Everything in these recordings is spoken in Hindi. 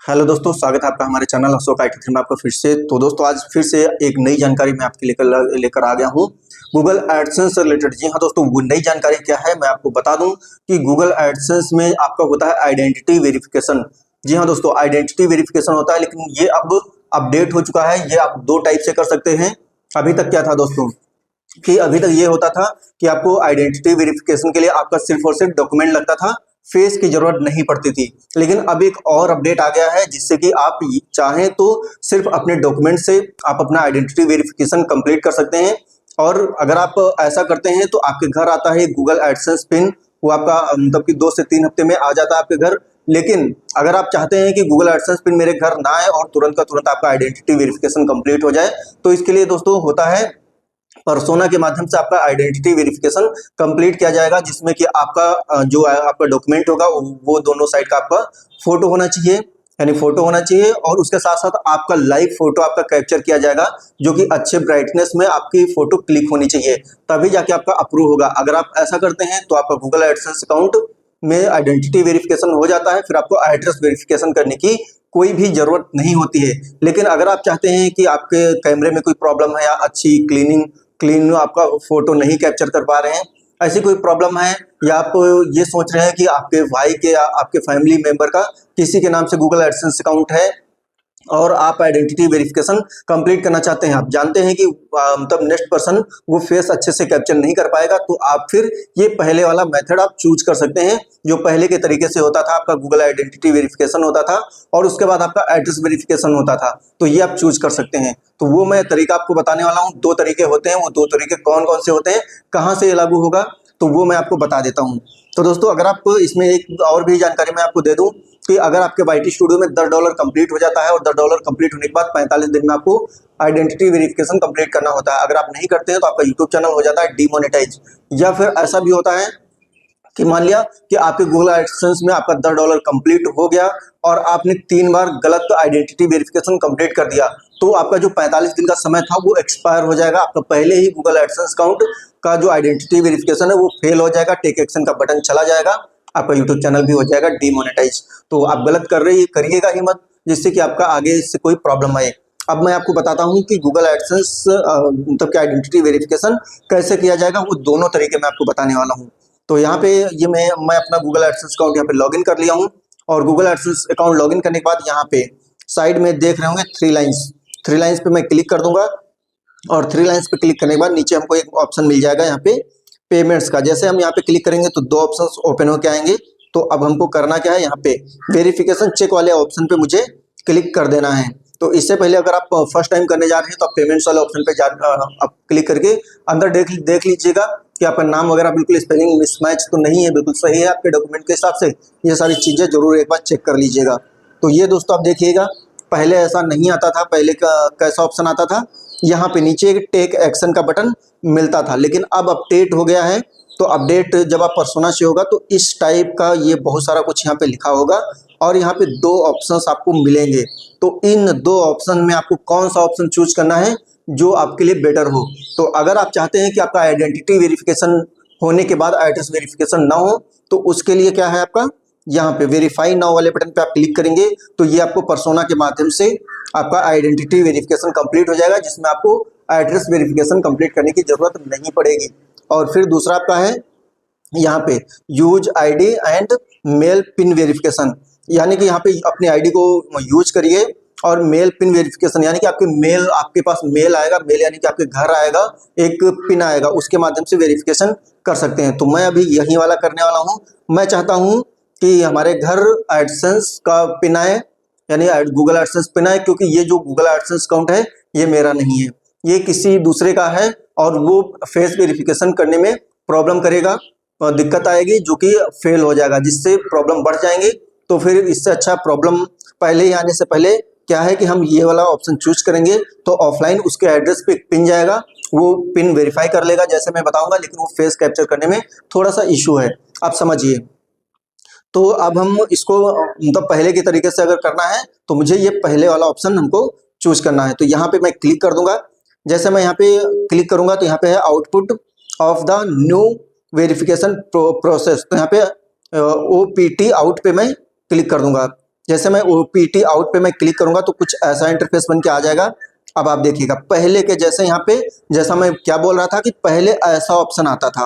हेलो दोस्तों, स्वागत है आपका हमारे चैनल अशोक IT थ्री में आपका फिर से। तो दोस्तों आज फिर से एक नई जानकारी मैं आपके लेकर आ गया हूँ गूगल एडसेंस से रिलेटेड। जी हाँ दोस्तों, वो नई जानकारी क्या है मैं आपको बता दूं कि गूगल एडसेंस में आपका होता है आइडेंटिटी वेरिफिकेशन। जी हाँ दोस्तों, आइडेंटिटी वेरिफिकेशन होता है, लेकिन ये अब अपडेट हो चुका है। ये आप दो टाइप से कर सकते हैं। अभी तक क्या था दोस्तों कि अभी तक ये होता था कि आपको आइडेंटिटी वेरिफिकेशन के लिए आपका सिर्फ और सिर्फ डॉक्यूमेंट लगता था, फेस की जरूरत नहीं पड़ती थी। लेकिन अब एक और अपडेट आ गया है जिससे कि आप चाहें तो सिर्फ अपने डॉक्यूमेंट से आप अपना आइडेंटिटी वेरिफिकेशन कंप्लीट कर सकते हैं। और अगर आप ऐसा करते हैं तो आपके घर आता है गूगल एडसेंस पिन। वो आपका मतलब कि 2 से 3 हफ्ते में आ जाता है आपके घर। लेकिन अगर आप चाहते हैं कि गूगल एडसेंस पिन मेरे घर ना आए और तुरंत का तुरंत आपका आइडेंटिटी वेरिफिकेशन कंप्लीट हो जाए, तो इसके लिए दोस्तों होता है पर्सोना के माध्यम से आपका आइडेंटिटी वेरिफिकेशन कंप्लीट किया जाएगा, जिसमें कि आपका जो आपका डॉक्यूमेंट होगा वो दोनों साइड का आपका फोटो होना चाहिए, यानी फोटो होना चाहिए। और उसके साथ साथ आपका लाइव फोटो आपका कैप्चर किया जाएगा, जो कि अच्छे ब्राइटनेस में आपकी फोटो क्लिक होनी चाहिए, तभी जाके आपका अप्रूव होगा। अगर आप ऐसा करते हैं तो आपका गूगल एडसेंस अकाउंट में आइडेंटिटी वेरिफिकेशन हो जाता है, फिर आपको एड्रेस वेरिफिकेशन करने की कोई भी जरूरत नहीं होती है। लेकिन अगर आप चाहते हैं कि आपके कैमरे में कोई प्रॉब्लम है या अच्छी क्लीन आपका फोटो नहीं कैप्चर कर पा रहे हैं, ऐसी कोई प्रॉब्लम है, या आप ये सोच रहे हैं कि आपके भाई के या आपके फैमिली मेंबर का किसी के नाम से गूगल एडसेंस अकाउंट है और आप आइडेंटिटी वेरिफिकेशन कंप्लीट करना चाहते हैं, आप जानते हैं कि मतलब नेक्स्ट पर्सन वो फेस अच्छे से कैप्चर नहीं कर पाएगा, तो आप फिर ये पहले वाला मेथड आप चूज कर सकते हैं, जो पहले के तरीके से होता था। आपका गूगल आइडेंटिटी वेरिफिकेशन होता था और उसके बाद आपका एड्रेस वेरिफिकेशन होता था, तो ये आप चूज कर सकते हैं। तो वो मैं तरीका आपको बताने वाला हूँ। 2 तरीके होते हैं, वो 2 तरीके कौन कौन से होते हैं, कहाँ से ये लागू होगा, तो वो मैं आपको बता देता हूँ। तो दोस्तों अगर आप इसमें एक और भी जानकारी मैं आपको दे दूं कि अगर आपके YT स्टूडियो में $10 कंप्लीट हो जाता है और $10 कंप्लीट होने के बाद 45 दिन में आपको आइडेंटिटी वेरिफिकेशन कंप्लीट करना होता है। अगर आप नहीं करते हैं तो आपका यूट्यूब चैनल हो जाता है डीमोनेटाइज। या फिर ऐसा भी होता है कि मान लिया कि आपके गूगल एडसेंस में आपका $10 कंप्लीट हो गया और आपने 3 बार गलत आइडेंटिटी वेरिफिकेशन कंप्लीट कर दिया, तो आपका जो 45 दिन का समय था वो एक्सपायर हो जाएगा। आपका पहले ही गूगल एडसेंस अकाउंट का जो आइडेंटिटी वेरिफिकेशन है वो फेल हो जाएगा, टेक एक्शन का बटन चला जाएगा, आपका यूट्यूब चैनल भी हो जाएगा डीमोनेटाइज। तो आप गलत कर रही करिएगा ही मत, जिससे कि आपका आगे से कोई प्रॉब्लम आए। अब मैं आपको बताता हूँ कि गूगल एडसेंस मतलब कि आइडेंटिटी वेरिफिकेशन कैसे किया जाएगा, वो दोनों तरीके मैं आपको बताने वाला हूँ। तो यहाँ पे ये मैं अपना गूगल एडसेंस अकाउंट यहाँ पे लॉगिन कर लिया हूँ। और गूगल एडसेंस अकाउंट लॉगिन करने के बाद यहाँ पे साइड में देख रहे होंगे 3 लाइंस पे मैं क्लिक कर दूंगा। और 3 लाइंस पे क्लिक करने के बाद नीचे हमको एक ऑप्शन मिल जाएगा यहाँ पे पेमेंट्स का। जैसे हम यहाँ पे क्लिक करेंगे तो 2 ऑप्शंस ओपन होके आएंगे। तो अब हमको करना क्या है, यहाँ पे वेरिफिकेशन चेक वाले ऑप्शन पे मुझे क्लिक कर देना है। तो इससे पहले अगर आप फर्स्ट टाइम करने जा रहे हैं तो आप पेमेंट्स वाले ऑप्शन पे आप क्लिक करके अंदर देख लीजिएगा कि आपका नाम वगैरह बिल्कुल स्पेलिंग मिसमैच तो नहीं है, बिल्कुल सही है आपके डॉक्यूमेंट के हिसाब से। ये सारी चीज़ें जरूर एक बार चेक कर लीजिएगा। तो ये दोस्तों आप देखिएगा, पहले ऐसा नहीं आता था। पहले का कैसा ऑप्शन आता था, यहाँ पे नीचे एक टेक एक्शन का बटन मिलता था, लेकिन अब अपडेट हो गया है। तो अपडेट जब आप पर्सोना से होगा तो इस टाइप का ये बहुत सारा कुछ यहाँ पे लिखा होगा और यहाँ पे 2 ऑप्शंस आपको मिलेंगे। तो इन 2 ऑप्शन में आपको कौन सा ऑप्शन चूज करना है जो आपके लिए बेटर हो। तो अगर आप चाहते हैं कि आपका आइडेंटिटी वेरिफिकेशन होने के बाद एड्रेस वेरिफिकेशन ना हो, तो उसके लिए क्या है, आपका यहाँ पे वेरीफाई नाउ वाले बटन पे आप क्लिक करेंगे तो ये आपको पर्सोना के माध्यम से आपका आइडेंटिटी वेरिफिकेशन कंप्लीट हो जाएगा, जिसमें आपको एड्रेस वेरिफिकेशन कंप्लीट करने की जरूरत नहीं पड़ेगी। और फिर दूसरा आपका है यहाँ पे user ID and mail pin verification, यानी कि यहाँ पे अपनी आईडी को यूज करिए और मेल पिन वेरिफिकेशन, यानी कि आपके पास मेल आएगा, मेल यानी कि आपके घर आएगा, एक पिन आएगा, उसके माध्यम से वेरिफिकेशन कर सकते हैं। तो मैं अभी यही वाला करने वाला हूँ। मैं चाहता हूँ कि हमारे घर एडसेंस का पिन आए, यानी गूगल एडसेंस पिन आए, क्योंकि ये जो गूगल एडसेंस अकाउंट है ये मेरा नहीं है, ये किसी दूसरे का है और वो फेस वेरिफिकेशन करने में प्रॉब्लम करेगा, दिक्कत आएगी, जो कि फेल हो जाएगा, जिससे प्रॉब्लम बढ़ जाएंगे। तो फिर इससे अच्छा प्रॉब्लम पहले ही आने से पहले क्या है कि हम ये वाला ऑप्शन चूज करेंगे, तो ऑफलाइन उसके एड्रेस पे एक पिन जाएगा, वो पिन वेरीफाई कर लेगा जैसे मैं बताऊंगा, लेकिन वो फेस कैप्चर करने में थोड़ा सा इशू है, आप समझिए। तो अब हम इसको मतलब पहले के तरीके से अगर करना है तो मुझे ये पहले वाला ऑप्शन हमको चूज करना है। तो यहाँ पे मैं क्लिक कर दूंगा। जैसे मैं यहाँ पे क्लिक करूंगा तो यहाँ पे है output of the new verification process, तो यहाँ पे OPT आउट पे मैं क्लिक कर दूंगा। जैसे मैं OPT आउट पे मैं क्लिक करूंगा तो कुछ ऐसा इंटरफेस बन के आ जाएगा। अब आप देखिएगा पहले के जैसे यहाँ पे, जैसा मैं क्या बोल रहा था कि पहले ऐसा ऑप्शन आता था,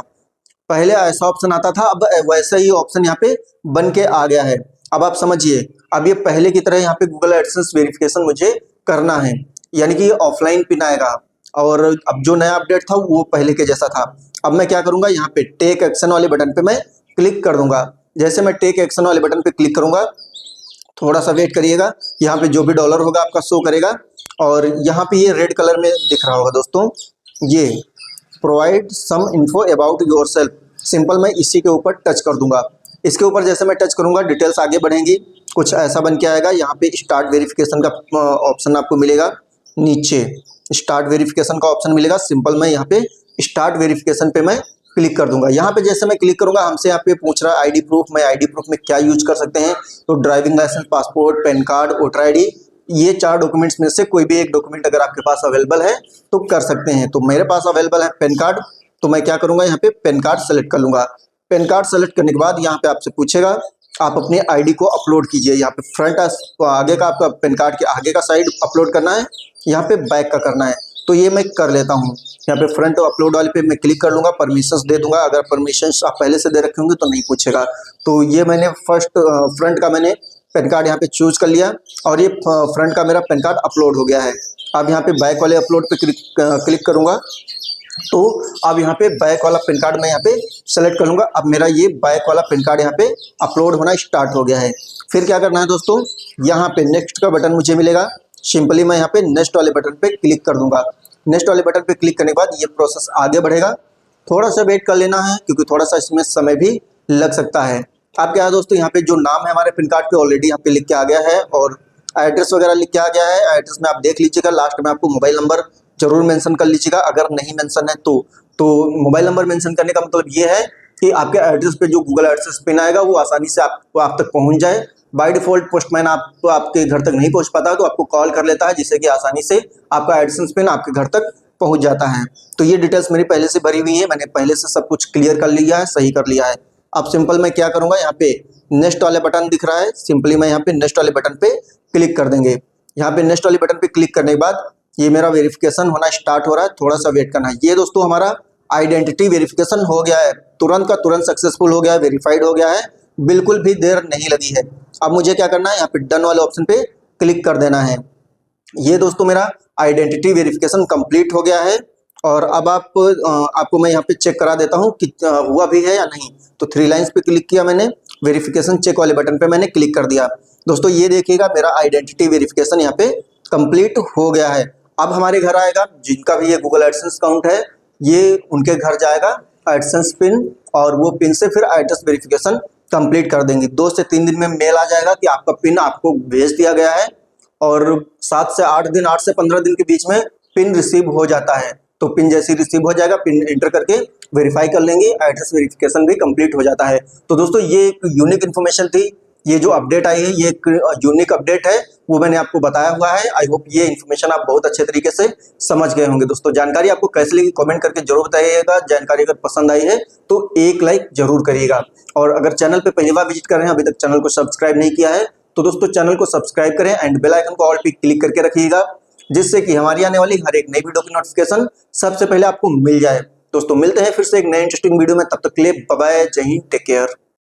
पहले ऐसा ऑप्शन आता था, अब वैसा ही ऑप्शन यहाँ पे बन के आ गया है। अब आप समझिए, अब ये पहले की तरह यहाँ पे गूगल एडसेंस वेरिफिकेशन मुझे करना है, यानी कि ऑफलाइन पिन आएगा। और अब जो नया अपडेट था वो पहले के जैसा था। अब मैं क्या करूंगा, यहाँ पे टेक एक्शन वाले बटन पे मैं क्लिक कर दूंगा। जैसे मैं टेक एक्शन वाले बटन पे क्लिक करूंगा, थोड़ा सा वेट करिएगा, यहाँ पे जो भी डॉलर होगा आपका शो करेगा। और यहाँ पे ये रेड कलर में दिख रहा होगा दोस्तों, ये provide some info about yourself, simple मैं इसी के ऊपर टच कर दूंगा। इसके ऊपर जैसे मैं टच करूंगा डिटेल्स आगे बढ़ेंगी, कुछ ऐसा बन के आएगा। यहाँ पे स्टार्ट वेरिफिकेशन का ऑप्शन आपको मिलेगा, नीचे स्टार्ट वेरिफिकेशन का ऑप्शन मिलेगा। सिंपल मैं यहाँ पे स्टार्ट वेरिफिकेशन पे मैं क्लिक कर दूंगा। यहाँ पे जैसे मैं क्लिक करूंगा, हमसे यहाँ पे पूछ रहा है आईडी प्रूफ, मैं आईडी प्रूफ में क्या यूज कर सकते हैं, तो driving license, passport, PAN card, voter ID, ये 4 डॉक्यूमेंट्स में से कोई भी एक डॉक्यूमेंट अगर आपके पास अवेलेबल है तो कर सकते हैं। तो मेरे पास अवेलेबल है पैन कार्ड, तो मैं क्या करूंगा, यहाँ पे पैन कार्ड सेलेक्ट कर लूंगा। पैन कार्ड सेलेक्ट करने के बाद यहाँ पे आपसे पूछेगा आप अपने आईडी को अपलोड कीजिए। यहाँ पे फ्रंट आगे का आपका पैन कार्ड के आगे का साइड अपलोड करना है, यहाँ पे बैक का करना है, तो ये मैं कर लेता हूँ। यहाँ पे फ्रंट अपलोड वाले पे मैं क्लिक कर लूंगा, परमिशंस दे दूंगा। अगर परमिशंस आप पहले से दे रखे होंगे तो नहीं पूछेगा। तो ये मैंने फर्स्ट फ्रंट का मैंने पैन कार्ड यहाँ पे चूज कर लिया और ये फ्रंट का मेरा पैन कार्ड अपलोड हो गया है। अब यहाँ पे बैक वाले अपलोड पे क्लिक करूंगा, तो अब यहाँ पे बैक वाला पैन कार्ड मैं यहाँ पे सेलेक्ट कर लूंगा। अब मेरा ये बैक वाला पैन कार्ड यहाँ पे अपलोड होना स्टार्ट हो गया है। फिर क्या करना है दोस्तों, यहाँ पे नेक्स्ट का बटन मुझे मिलेगा, सिंपली मैं यहाँ पे नेक्स्ट वाले बटन पे क्लिक कर दूंगा। नेक्स्ट वाले बटन पे क्लिक करने के बाद ये प्रोसेस आगे बढ़ेगा, थोड़ा सा वेट कर लेना है क्योंकि थोड़ा सा इसमें समय भी लग सकता है। अब क्या है दोस्तों, यहाँ पे जो नाम है हमारे पैन कार्ड पे ऑलरेडी यहाँ पे लिख के आ गया है और एड्रेस वगैरह लिख के आ गया है। एड्रेस में आप देख लीजिएगा, लास्ट में आपको मोबाइल नंबर जरूर मेंशन कर लीजिएगा, अगर नहीं मेंशन है तो मोबाइल नंबर मेंशन करने का मतलब ये है कि आपके एड्रेस पे जो गूगल एडसेंस पिन आएगा वो आसानी से आप तक पहुंच जाए। बाय डिफॉल्ट पोस्टमैन आपके घर तक नहीं पहुंच पाता तो आपको कॉल कर लेता है, जिससे कि आसानी से आपका एडसेंस पिन आपके घर तक पहुंच जाता है। तो ये डिटेल्स मेरी पहले से भरी हुई है, मैंने पहले से सब कुछ क्लियर कर लिया है, सही कर लिया है। अब सिंपल मैं क्या करूंगा, यहाँ पे नेक्स्ट वाले बटन दिख रहा है, सिंपली मैं यहाँ पे नेक्स्ट वाले बटन पे क्लिक कर देंगे। यहाँ पे नेक्स्ट वाले बटन पे क्लिक करने के बाद ये मेरा वेरिफिकेशन होना स्टार्ट हो रहा है, थोड़ा सा वेट करना है। ये दोस्तों हमारा आइडेंटिटी वेरिफिकेशन हो गया है, तुरंत का तुरंत सक्सेसफुल हो गया है, वेरीफाइड हो गया है, बिल्कुल भी देर नहीं लगी है। अब मुझे क्या करना है, यहाँ पे डन वाले ऑप्शन पे क्लिक कर देना है। ये दोस्तों मेरा आइडेंटिटी वेरिफिकेशन कंप्लीट हो गया है। और अब आपको मैं यहाँ पे चेक करा देता हूँ कि हुआ भी है या नहीं। तो 3 लाइन्स पे क्लिक किया मैंने, वेरिफिकेशन चेक वाले बटन पे मैंने क्लिक कर दिया। दोस्तों ये देखिएगा मेरा आइडेंटिटी वेरिफिकेशन यहाँ पे कंप्लीट हो गया है। अब हमारे घर आएगा, जिनका भी ये गूगल एडसेंस अकाउंट है, ये उनके घर जाएगा एडसेंस पिन, और वो पिन से फिर एड्रेस वेरिफिकेशन कंप्लीट कर देंगे। 2 से 3 दिन में मेल आ जाएगा कि आपका पिन आपको भेज दिया गया है, और 7 से 8 दिन, 8 से 15 दिन के बीच में पिन रिसीव हो जाता है। तो पिन जैसे रिसीव हो जाएगा, पिन एंटर करके वेरीफाई कर लेंगे, एड्रेस वेरिफिकेशन भी कंप्लीट हो जाता है। तो दोस्तों ये एक यूनिक इन्फॉर्मेशन थी, ये जो अपडेट आई है ये एक यूनिक अपडेट है, वो मैंने आपको बताया हुआ है। आई होप ये इन्फॉर्मेशन आप बहुत अच्छे तरीके से समझ गए होंगे। दोस्तों जानकारी आपको कैसी लगी कमेंट करके जरूर बताइएगा। जानकारी अगर पसंद आई है तो एक लाइक जरूर करिएगा, और अगर चैनल पे पहली बार विजिट कर रहे हैं, अभी तक चैनल को सब्सक्राइब नहीं किया है, तो दोस्तों चैनल को सब्सक्राइब करें एंड बेल आइकन को ऑल पे क्लिक करके रखिएगा, जिससे कि हमारी आने वाली हर एक नई वीडियो की नोटिफिकेशन सबसे पहले आपको मिल जाए। दोस्तों मिलते हैं फिर से एक नए इंटरेस्टिंग वीडियो में, तब तक के लिए बाय बाय, जय हिंद, टेक केयर।